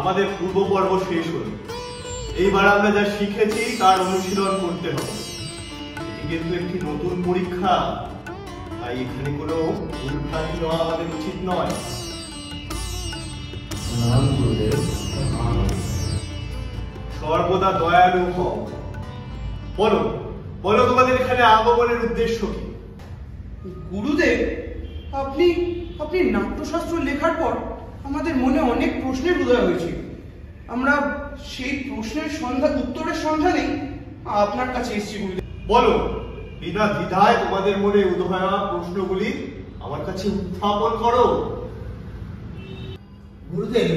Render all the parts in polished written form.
আমাদের পূর্ব পর্ব শেষ হলো। এইবার আমরা যা শিখেছি তার অনুশীলন করতে হবে। এটি কিন্তু একটি নতুন পরীক্ষা, তাই এখানে কোনো ভুলভ্রান্তি নেওয়া আমাদের উচিত নয়। সর্বদা দয়ালু হও। বলো বলো তোমাদের এখানে আগমনের উদ্দেশ্য কি? গুরুদেব, আপনি আপনি নাট্যশাস্ত্র লেখার পর আমাদের মনে অনেক প্রশ্নের উদয় হয়েছে। আমরা সেই প্রশ্নের উত্তরের সন্ধানে আপনার কাছে এসেছি গুরুদেব। বলো, বিনা দ্বিধায় তোমাদের মনে উদয় হওয়া প্রশ্নগুলি আমার কাছে উত্থাপন করো। গুরুদেব,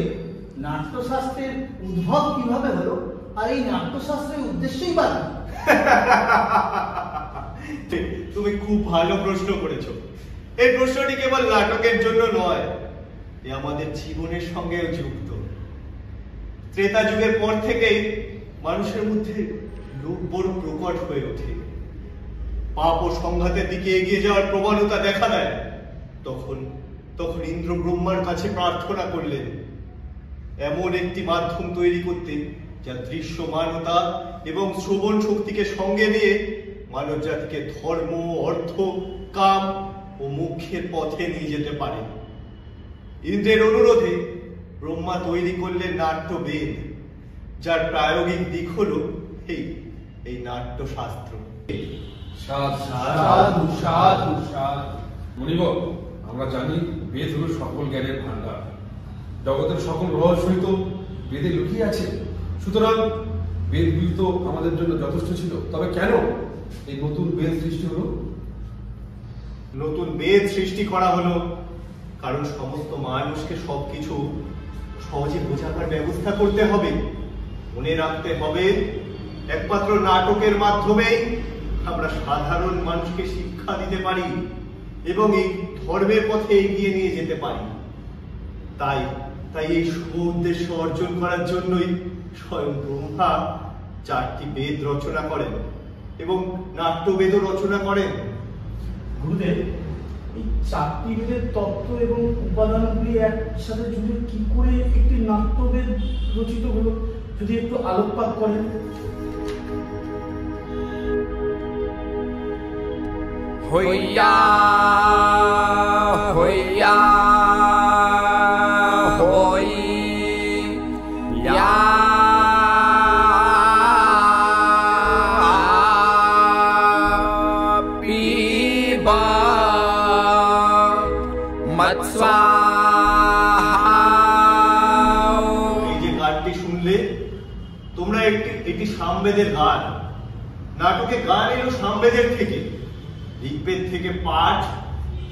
নাট্যশাস্ত্রের উদ্ভব কিভাবে হলো, আর এই নাট্যশাস্ত্রের উদ্দেশ্যই বা তুমি খুব ভালো প্রশ্ন করেছো। এই প্রশ্নটি কেবল নাটকের জন্য নয়, এ আমাদের জীবনের সঙ্গেও যুক্ত। ত্রেতা যুগের পর থেকেই মানুষের মধ্যে লোভ বড় প্রকট হয়ে ওঠে। পাপ ও সংঘাতের দিকে এগিয়ে যাওয়ার প্রবণতা দেখা দেয়। তখন ইন্দ্র ব্রহ্মার কাছে প্রার্থনা করলেন এমন একটি মাধ্যম তৈরি করতে যা দৃশ্যমানতা এবং শ্রবণ শক্তিকে সঙ্গে নিয়ে মানব জাতিকে ধর্ম, অর্থ, কাম ও মোক্ষের পথে নিয়ে যেতে পারে। ইন্দ্রের অনুরোধে ব্রহ্মা তৈরি করলেন নাট্যবেদ, যার প্রায়োগিক দিক হলো এই নাট্যশাস্ত্র। মনিব, আমরা জানি বেদ হলো সকল জ্ঞানের ভান্ডার। জগতের সকল রহস্যই তো বেদে লুকিয়ে আছে। সুতরাং বেদগুলি তো আমাদের জন্য যথেষ্ট ছিল। তবে কেন এই নতুন বেদ সৃষ্টি হলো? নতুন বেদ সৃষ্টি করা হলো কারণ সমস্ত মানুষকে সবকিছু সহজে বোঝাবার ব্যবস্থা করতে হবে। মনে রাখতে হবে, একমাত্র নাটকের মাধ্যমেই আমরা সাধারণ মানুষকে শিক্ষা দিতে পারি এবং এই ধর্মের পথে এগিয়ে নিয়ে যেতে পারি। তাই এই শুভ উদ্দেশ্য অর্জন করার জন্যই স্বয়ং ব্রহ্মা 4টি বেদ রচনা করেন এবং নাট্যবেদও রচনা করেন। গুরুদেব, এই 4টি বেদের তত্ত্ব এবং উপাদানগুলি একসাথে জুড়ে কি করে একটি নাট্যবেদ রচিত হলো, যদি একটু আলোকপাত করেন। হইয়া হইয়া হইয়া পিবা মৎস্বাহা। এই যে গানটি শুনলে তোমরা, এটি সামবেদের গান। নাটকে গান এলো সামবেদের থেকে, ঋগ্বেদ থেকে পাঠ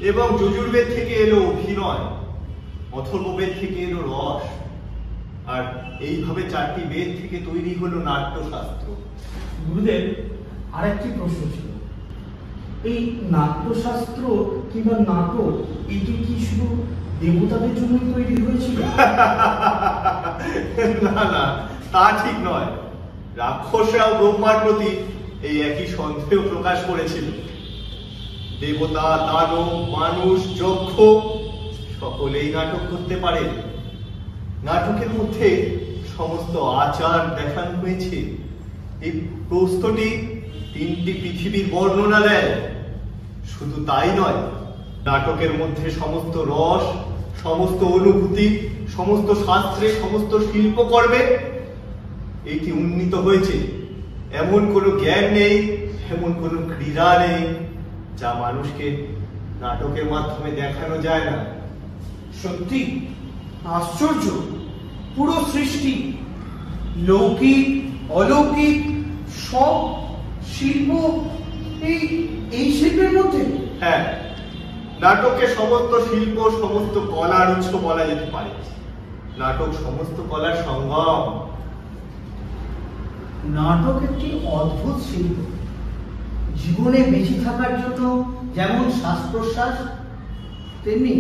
এবং যজুর্বেদ থেকে এলো অভিনয়, অথর্ববেদ থেকে এলো রস, আর এইভাবে 4টি বেদ থেকে তৈরি হলো নাট্যশাস্ত্র। গুরুদেব, আরেকটি প্রশ্ন ছিল, এই নাট্যশাস্ত্র কিংবা নাটক এটি কি শুধু দেবতাদের জন্য তৈরি হয়েছিল? না, তা ঠিক নয়। রাক্ষসরাও ব্রহ্মার প্রতি এই একই সন্দেহ প্রকাশ করেছিল। দেবতা, দানব, মানুষ, যক্ষ সকলেই নাটক করতে পারে। নাটকের মধ্যে সমস্ত আচার দেখানো হয়েছে। এই প্রস্তটি 3টি পৃথিবীর বর্ণনা দেয়। শুধু তাই নয়, নাটকের মধ্যে সমস্ত রস, সমস্ত অনুভূতি, সমস্ত শাস্ত্রে, সমস্ত শিল্পকর্মে এটি উন্নীত হয়েছে। এমন কোনো জ্ঞান নেই, এমন কোনো ক্রীড়া নেই যা মানুষকে নাটকের মাধ্যমে দেখানো যায় না। সত্যি আশ্চর্য! পুরো সৃষ্টি, লৌকিক অলৌকিক সব শিল্প এই শিল্পের মধ্যে। হ্যাঁ, নাটকে সমস্ত শিল্প, সমস্ত কলার উৎস বলা যেতে পারে। নাটক সমস্ত কলার সঙ্গম। নাটক একটি অদ্ভুত শিল্প। জীবনে বেঁচে থাকার জন্য যেমন শ্বাস প্রশ্বাস, তেমনি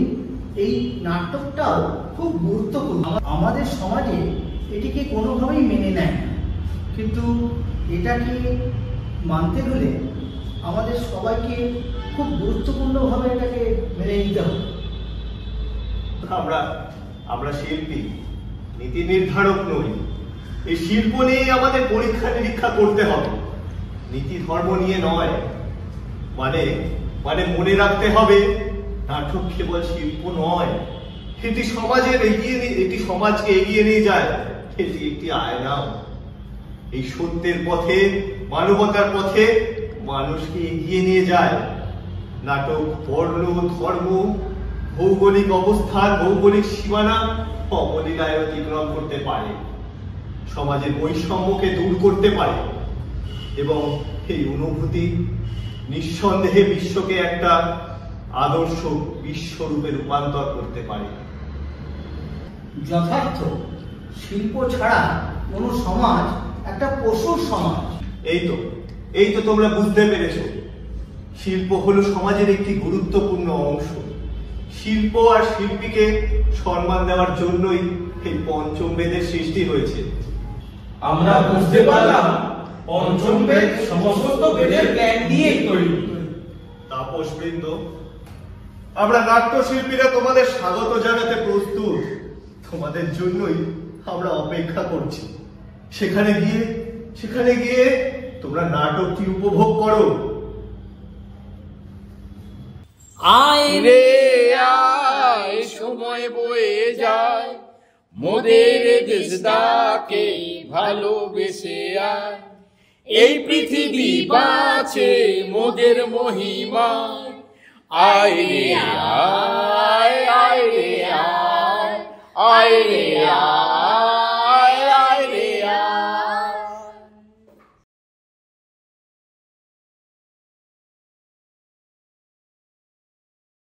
এই নাটকটাও খুব গুরুত্বপূর্ণ। আমাদের সমাজে এটিকে কোনোভাবেই মেনে নেয় না, কিন্তু এটাকে মানতে হলে আমাদের সবাইকে খুব গুরুত্বপূর্ণভাবে এটাকে মেনে নিতে হবে। আমরা শিল্পী, নীতি নির্ধারক নই। এই শিল্প নিয়ে আমাদের পরীক্ষা নিরীক্ষা করতে হবে, নীতি ধর্ম নিয়ে নয়। মানে মানে মনে রাখতে হবে, নাটক কেবল শিল্প নয়, এটি সমাজকে এগিয়ে নিয়ে যায়। এটি একটি আয়না। এই সত্যের পথে, মানবতার পথে মানুষকে এগিয়ে নিয়ে যায়। নাটক বর্ণ, ধর্ম, ভৌগোলিক অবস্থান, ভৌগোলিক সীমানা অবলীলায় অতিক্রম করতে পারে, সমাজের বৈষম্যকে দূর করতে পারে এবং এই অনুভূতি নিঃসন্দেহে বিশ্বকে একটা আদর্শ বিশ্বরূপে রূপান্তর করতে পারে। যথার্থ। শিল্প ছাড়া কোনো সমাজ একটা পশুর সমাজ। এই তো তোমরা বুঝতে পেরেছো। শিল্প হলো সমাজের একটি গুরুত্বপূর্ণ অংশ। শিল্প আর শিল্পীকে সম্মান দেওয়ার জন্যই এই পঞ্চম বেদের সৃষ্টি হয়েছে। আমরা বুঝতে পারলাম পঞ্চম বেদ সমস্ত বেদের জ্ঞান দিয়ে তৈরি। তাপসবৃন্দ, আমরা নাট্যশিল্পীরা তোমাদের স্বাগত জানাতে প্রস্তুত। তোমাদের জন্যই আমরা অপেক্ষা করছি। সেখানে গিয়ে তোমরা নাটকটি উপভোগ করো। আয় রে আয়, সময় বয়ে যায়, মোদের দেশ ডাকে ভালোবেসে আয়। এই পৃথিবী বাঁচে মোদের মহিমায়। আয় রে আয়, আয় রে আয়, আয় রে আয়।